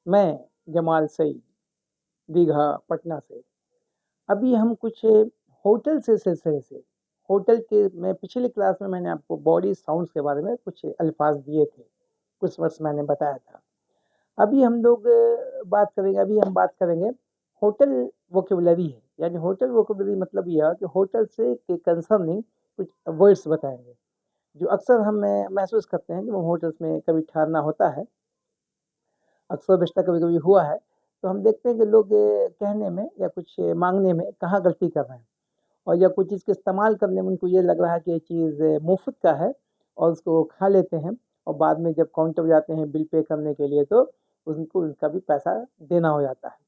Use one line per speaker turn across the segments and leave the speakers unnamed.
मैं जमाल सईद, दीघा, पटना से। अभी हम कुछ होटल से सिलसिले से होटल के मैं पिछली क्लास में मैंने आपको बॉडी साउंड्स के बारे में कुछ अल्फाज दिए थे, कुछ वर्ड्स मैंने बताया था। अभी हम लोग अभी हम बात करेंगे होटल वोकेबुलरी है, यानी होटल वोकेबुलरी मतलब यह है कि होटल से के कंसर्निंग कुछ वर्ड्स बताएंगे जो अक्सर हम महसूस करते हैं कि वो होटल्स में कभी ठहरना होता है। अक्सर बेशतर कभी कभी हुआ है, तो हम देखते हैं कि लोग कहने में या कुछ मांगने में कहाँ गलती कर रहे हैं, और या कुछ चीज़ के इस्तेमाल करने में उनको ये लग रहा है कि ये चीज़ मुफ्त का है और उसको वो खा लेते हैं, और बाद में जब काउंटर पे जाते हैं बिल पे करने के लिए तो उनको उसका भी पैसा देना हो जाता है।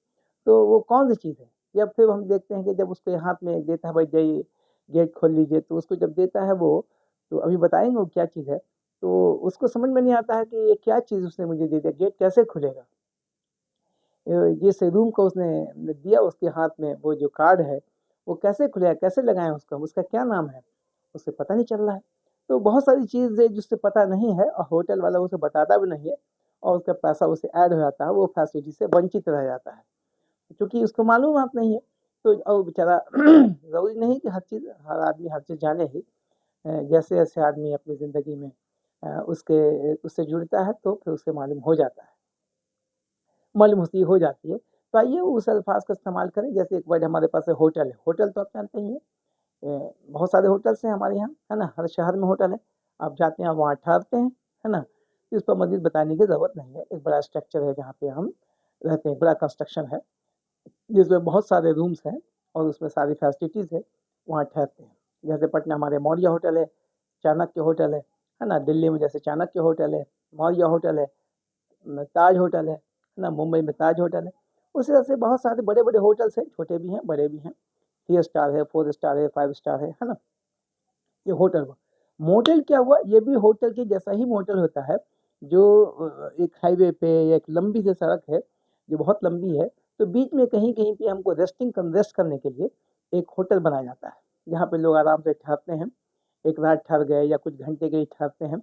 तो वो कौन सी चीज़ है? या फिर हम देखते हैं कि जब उसके हाथ में देता है, भाई जाइए गेट खोल लीजिए, तो उसको जब देता है वो, तो अभी बताएंगे वो क्या चीज़ है। तो उसको समझ में नहीं आता है कि ये क्या चीज़ उसने मुझे दे दिया, गेट कैसे खुलेगा। जिस रूम को उसने दिया उसके हाथ में वो जो कार्ड है, वो कैसे खुलेगा, कैसे लगाएं उसको, उसका क्या नाम है, उसे पता नहीं चल रहा है। तो बहुत सारी चीज़ है जिससे पता नहीं है और होटल वाला उसे बताता भी नहीं है, और उसका पैसा उसे ऐड हो जाता है, वो फैसिलिटी से वंचित रह जाता है क्योंकि उसको मालूम बात नहीं है। तो और बेचारा ज़रूरी नहीं कि हर आदमी हर चीज़ जाने ही। जैसे जैसे आदमी अपनी ज़िंदगी में उसके उससे जुड़ता है तो फिर उसे मालूम हो जाती है। तो आइए उस अल्फाज का इस्तेमाल करें। जैसे एक वर्ड हमारे पास है होटल है। होटल तो आप जानते ही हैं, बहुत सारे होटल्स हैं हमारे यहाँ, है ना? हर शहर में होटल है। आप जाते हैं, आप वहाँ ठहरते हैं, है ना? इस पर मज़ीद बताने की ज़रूरत नहीं है। एक बड़ा स्ट्रक्चर है जहाँ पे हम रहते हैं, बड़ा कंस्ट्रक्शन है जिसमें बहुत सारे रूम्स हैं और उसमें सारी फैसिलिटीज़ है, वहाँ ठहरते हैं। जैसे पटना हमारे मौर्य होटल है, चाणक्य होटल है ना? दिल्ली में जैसे चाणक्य होटल है, मौर्य होटल है, ताज होटल है ना? मुंबई में ताज होटल है। उसी तरह से बहुत सारे बड़े-बड़े होटल्स हैं, छोटे भी हैं, बड़े भी हैं। 3 स्टार है, 4 स्टार है, 5 स्टार है ना? ये होटल हुआ। मोटेल क्या हुआ? ये भी होटल के जैसा ही मोटेल होता है, जो एक हाईवे पे या एक लंबी सी सड़क है, जो बहुत लंबी है, तो बीच में कहीं-कहीं पे हमको रेस्ट करने के लिए एक होटल बनाया जाता है, जहाँ पे लोग आराम से ठहरते हैं। एक रात ठहर गए या कुछ घंटे के लिए ठहरते हैं,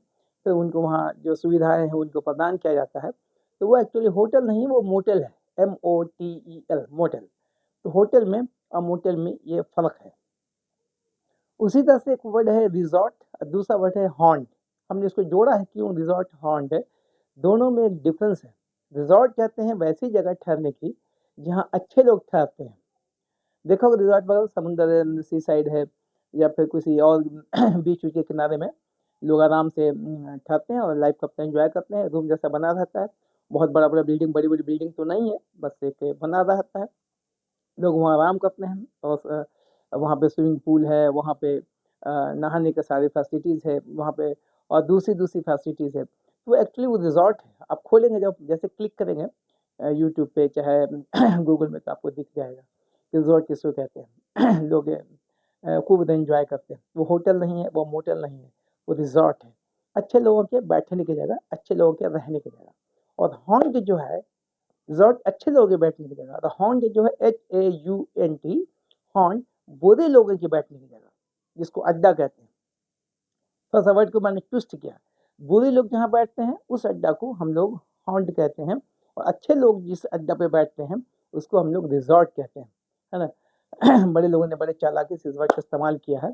तो उनको वहाँ जो सुविधाएँ हैं, उनको प्रदान किया जाता है। तो वो एक्चुअली होटल नहीं, वो मोटेल है, MOTEL, मोटेल। तो होटल में और मोटेल में ये फ़र्क है। उसी तरह से एक वर्ड है रिज़ॉर्ट और दूसरा वर्ड है हॉन्ट। हमने इसको जोड़ा है क्यों? रिज़ॉर्ट, हॉन्ट है, दोनों में एक डिफ़रेंस है। रिज़ॉर्ट कहते हैं वैसी जगह ठहरने की जहाँ अच्छे लोग ठहरते हैं। देखा होगा रिज़ॉर्ट वगैरह, समुंदर सी साइड है या फिर किसी और बीच के किनारे में लोग आराम से ठहरते हैं और लाइफ़ को अपना एन्जॉय करते हैं। रूम जैसा बना रहता है, बहुत बड़ा-बड़ा बिल्डिंग, बड़ी-बड़ी बिल्डिंग तो नहीं है, बस एक बना रहता है। लोग वहाँ आराम करते हैं और वहाँ पे स्विमिंग पूल है, वहाँ पे नहाने के सारी फैसिलिटीज़ है वहाँ पे, और दूसरी-दूसरी फैसिलिटीज़ है। तो एक्चुअली वो रिज़ॉर्ट है। आप खोलेंगे जब जैसे क्लिक करेंगे यूट्यूब पे चाहे गूगल में, तो आपको दिख जाएगा कि रिज़ॉर्ट किसको कहते हैं। लोग खूब एन्जॉय करते हैं। वो होटल नहीं है, वो मोटल नहीं है, वो रिज़ॉर्ट है। अच्छे लोगों के बैठने की जगह, अच्छे लोगों के रहने की जगह। और हॉन्ट जो है, रिज़ॉर्ट अच्छे लोगों के बैठने की जगह, और हॉन्ट जो है HAUNT, हॉन्ट बुरे लोगों के बैठने की जगह, जिसको अड्डा कहते हैं। फर्स्ट वर्ड को मैंने ट्विस्ट किया। बुरे लोग जहाँ बैठते हैं उस अड्डा को हम लोग हॉन्ट कहते हैं, और अच्छे लोग जिस अड्डा पे बैठते हैं उसको हम लोग रिज़ॉर्ट कहते हैं, है ना? बड़े लोगों ने बड़े चालाकी से इस वर्ड का इस्तेमाल किया है।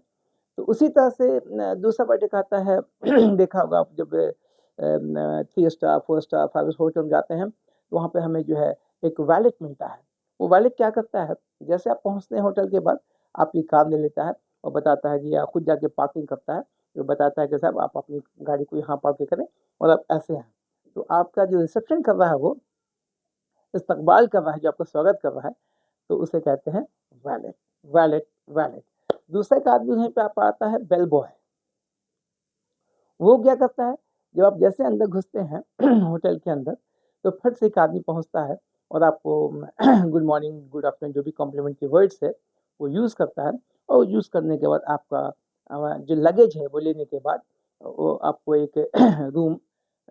तो उसी तरह से दूसरा वर्ड एक आता है देखा होगा आप जब 3 स्टार, 4 स्टार, 5 स्टार होटल में जाते हैं, तो वहाँ पे हमें जो है एक वैलेट मिलता है। वो वैलेट क्या करता है? जैसे आप पहुँचते हैं होटल के बाद, आपकी कार ले लेता है और बताता है कि या खुद जाके पार्किंग करता है। तो बताता है कि साहब आप अपनी गाड़ी को यहाँ पार्क करें और आप ऐसे हैं। तो आपका जो रिसेप्शन कर रहा है वो इस्तकबाल कर रहा है, जो आपका स्वागत कर रहा है, तो उसे कहते हैं वैलेट, वैलेट, वैलेट। दूसरा एक आदमी वहीं पे आप आता है बेल बॉय। वो क्या करता है? जब आप जैसे अंदर घुसते हैं होटल के अंदर, तो फट से एक आदमी पहुँचता है और आपको गुड मॉर्निंग, गुड आफ्टरनून, जो भी कॉम्प्लीमेंट्री वर्ड्स है, वो यूज़ करता है। और यूज़ करने के बाद आपका जो लगेज है वो लेने के बाद वो आपको एक रूम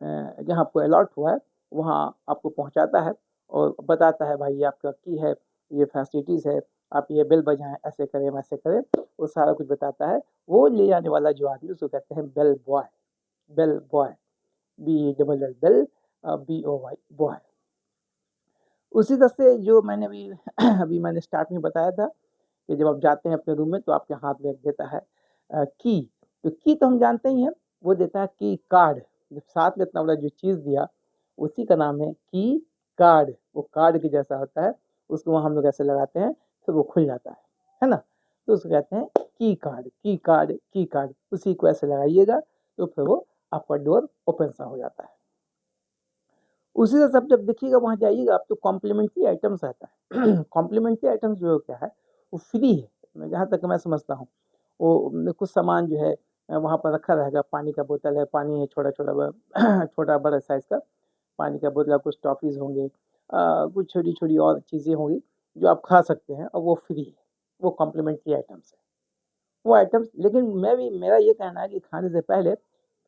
जहाँ आपको अलॉट हुआ है, वहाँ आपको पहुँचाता है और बताता है भाई ये आपका की है, ये फैसिलिटीज़ है, आप ये बिल बजाएँ, ऐसे करें, वैसे करें, वो सारा कुछ बताता है। वो ले जाने वाला जो आदमी उसको कहते हैं bell boy. Bell boy, BELL bell, BOY boy. उसी तरह से जो मैंने अभी अभी मैंने स्टार्ट में बताया था कि जब आप जाते हैं अपने रूम में तो आपके हाथ में एक देता है की। तो की तो हम जानते ही हैं, वो देता है की कार्ड। जब साथ में इतना बड़ा जो चीज़ दिया, उसी का नाम है की कार्ड। वो कार्ड के जैसा होता है, उसको वहाँ हम लोग ऐसे लगाते हैं तो वो खुल जाता है ना? तो उसको कहते हैं की कार्ड, की कार्ड, की कार्ड। उसी को ऐसे लगाइएगा तो फिर वो आपका डोर ओपन सा हो जाता है। उसी से सब जब देखिएगा वहाँ जाइएगा आप तो कॉम्प्लीमेंट्री आइटम्स आता है। कॉम्प्लीमेंट्री आइटम्स जो क्या है वो फ्री है, जहाँ तक मैं समझता हूँ। वो कुछ सामान जो है वहाँ पर रखा रहेगा, पानी का बोतल है, पानी है छोटा-छोटा छोटा बड़ा साइज़ का पानी का बोतल, कुछ टॉफ़ीज़ होंगे, कुछ छोटी-छोटी और चीज़ें होंगी जो आप खा सकते हैं और वो फ्री है। वो कॉम्प्लीमेंट्री आइटम्स है। वो आइटम्स लेकिन मेरा ये कहना है कि खाने से पहले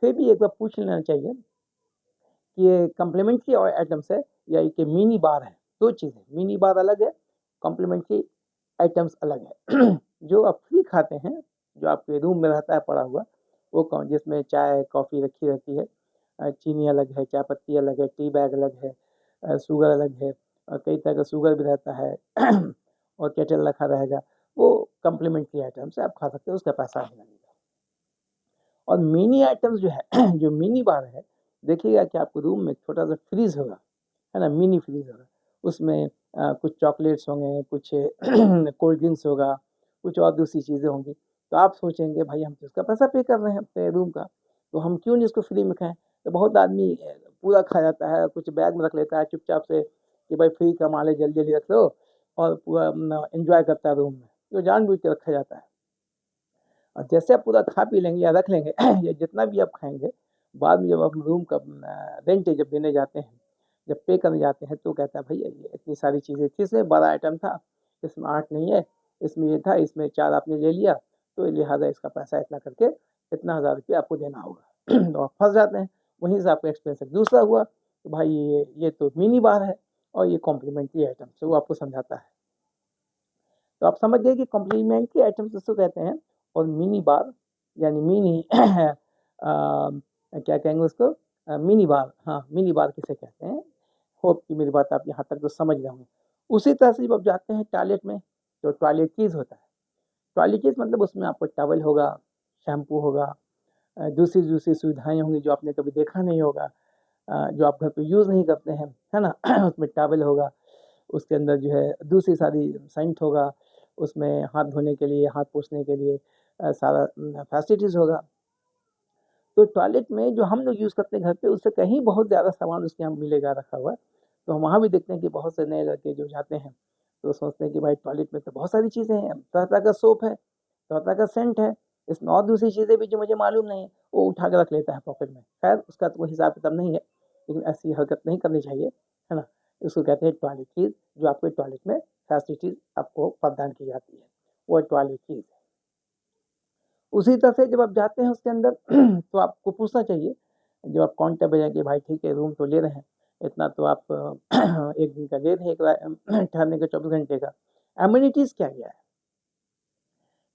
फिर भी एक बार पूछ लेना चाहिए कि ये कॉम्प्लीमेंट्री और आइटम्स है या ये मिनी बार है। 2 चीज़ें, मिनी बार अलग है, कॉम्प्लीमेंट्री आइटम्स अलग है। जो आप फ्री खाते हैं, जो आपके रूम में रहता है पड़ा हुआ, वो कौन जिसमें चाय, कॉफ़ी रखी रहती है, चीनी अलग है, चाय पत्ती अलग है, टी बैग अलग है, शुगर अलग है, कई तरह का शुगर भी रहता है और केटल रखा रहेगा, वो कॉम्प्लीमेंट्री आइटम्स है, आप खा सकते हो, उसका पैसा नहीं लगेगा। और मिनी आइटम्स जो है जो मिनी बार है, देखिएगा कि आपके रूम में छोटा-सा फ्रिज होगा, है ना? मिनी फ्रिज होगा। उसमें कुछ चॉकलेट्स होंगे, कुछ कोल्ड ड्रिंक्स होगा, कुछ और दूसरी चीज़ें होंगी। तो आप सोचेंगे भाई हम तो इसका पैसा पे कर रहे हैं अपने रूम का, तो हम क्यों नहीं इसको फ्री में खाएँ? तो बहुत आदमी पूरा खा जाता है, कुछ बैग में रख लेता है चुपचाप से कि भाई फ्री का माल है जल्दी-जल्दी रख लो और पूरा एन्जॉय करता है रूम में। तो जानबूझ के रखा जाता है। और जैसे आप पूरा खा पी लेंगे या रख लेंगे या जितना भी आप खाएँगे, बाद में जब आप रूम का रेंट जब देने जाते हैं, जब पे करने जाते हैं तो कहता है भैया ये इतनी सारी चीज़ें थी, इसमें बड़ा आइटम था, इसमें 8 नहीं है, इसमें ये था, इसमें 4 आपने ले लिया, तो लिहाज़ा इसका पैसा इतना करके इतना हज़ार रुपये आपको देना होगा। तो आप फँस जाते हैं, वहीं से आपका एक्सपेंस दूसरा हुआ, तो भाई ये तो मिनी बार है और ये कॉम्प्लीमेंट्री आइटम है, वो आपको समझाता है। तो आप समझ गए कि कॉम्प्लीमेंट्री आइटम्स इसको कहते हैं और मिनी बार यानी मिनी क्या कहेंगे उसको मिनी बार, हाँ, मिनी बार किसे कहते हैं। होप कि मेरी बात आप यहाँ तक तो समझ रहे होंगे। उसी तरह से जब आप जाते हैं टॉयलेट में, तो टॉयलेटरीज़ होता है। टॉयलेटरीज़ मतलब उसमें आपको टॉवल होगा, शैम्पू होगा, दूसरी-दूसरी सुविधाएँ होंगी जो आपने कभी देखा नहीं होगा, जो आप घर पे यूज़ नहीं करते हैं, है ना? उसमें टॉवल होगा, उसके अंदर जो है दूसरी सारी सेंट होगा, उसमें हाथ धोने के लिए, हाथ पोंछने के लिए सारा फैसिलिटीज़ होगा। तो टॉयलेट में जो हम लोग यूज़ करते हैं घर पे उससे कहीं बहुत ज़्यादा सामान उसके यहाँ मिलेगा रखा हुआ। तो हम वहाँ भी देखते हैं कि बहुत से नए लड़के जो जाते हैं, तो सोचते हैं कि भाई टॉयलेट में तो बहुत सारी चीज़ें हैं, तरह-तरह का सोप है, तरह-तरह का सेंट है, इसमें और दूसरी चीज़ें भी जो मुझे मालूम नहीं है, वो उठा के रख लेता है पॉकेट में। खैर उसका तो कोई हिसाब-किताब नहीं है, लेकिन ऐसी हरकत नहीं करनी चाहिए, है ना? इसको कहते हैं टॉयलेटरीज़ जो आपके टॉयलेट में फैसिलिटीज़ आपको प्रदान की जाती है, वो टॉयलेटरीज़ है। उसी तरह से जब आप जाते हैं उसके अंदर तो आपको पूछना चाहिए, जब आप काउंटर पे जाके भाई ठीक है रूम तो ले रहे हैं, इतना तो आप 1 दिन का ले रहे हैं ठहरने का 24 घंटे का, एमेनिटीज़ क्या-क्या है?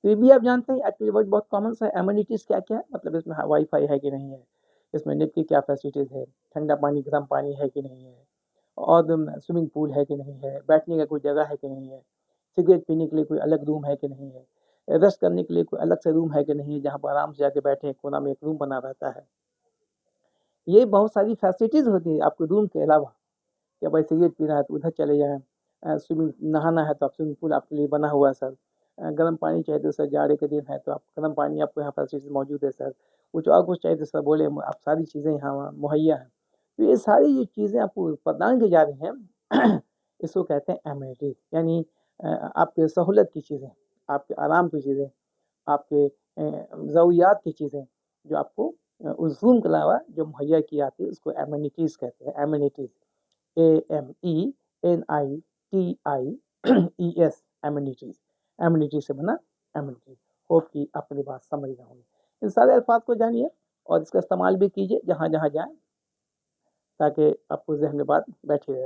तो ये भी आप जानते हैं एक्चुअली वर्ड बहुत कॉमन सा है, एमेनिटीज़ क्या-क्या है? मतलब इसमें वाई-फाई है कि नहीं है? इसमें नेट की क्या फैसिलिटीज़ है? ठंडा पानी, गर्म पानी है कि नहीं है? और स्विमिंग पूल है कि नहीं है? बैठने का कोई जगह है कि नहीं है? सिगरेट पीने के लिए कोई अलग रूम है कि नहीं है? रेस्ट करने के लिए कोई अलग से रूम है कि नहीं है, जहाँ पर आराम से जाके बैठें, कोना में एक रूम बना रहता है। ये बहुत सारी फैसिलिटीज़ होती है आपके रूम के अलावा, कि भाई सिगरेट पीना है तो उधर चले जाएँ, स्विमिंग नहाना है तो आप स्विमिंग पूल आपके लिए बना हुआ है सर। गर्म पानी चाहिए तो सर जाड़े के दिन है तो आप गर्म पानी आपको यहाँ फैसिलिटीज़ मौजूद है सर। कुछ और कुछ चाहिए तो सर बोले आप सारी चीज़ें यहाँ मुहैया हैं। तो ये सारी जो चीज़ें आपको प्रदान की जा रही हैं इसको कहते हैं एमेनिटीज़ यानी आपके सहूलत की चीज़ें, आपके आराम की चीज़ें, आपके ज़रूरियात की चीज़ें जो आपको उस रूम के अलावा जो मुहैया की जाती है उसको एमेनिटीज़ कहते हैं, एमेनिटीज़। AMENITIES एमेनिटीज़, एमेनिटीज़ से बना एमेनिटीज़। होप कि आप मेरी बात समझ रहे होंगे। इन सारे अल्फाज को जानिए और इसका इस्तेमाल भी कीजिए जहाँ-जहाँ जाएँ, ताकि आपको ज़हन में बात बैठी रहे।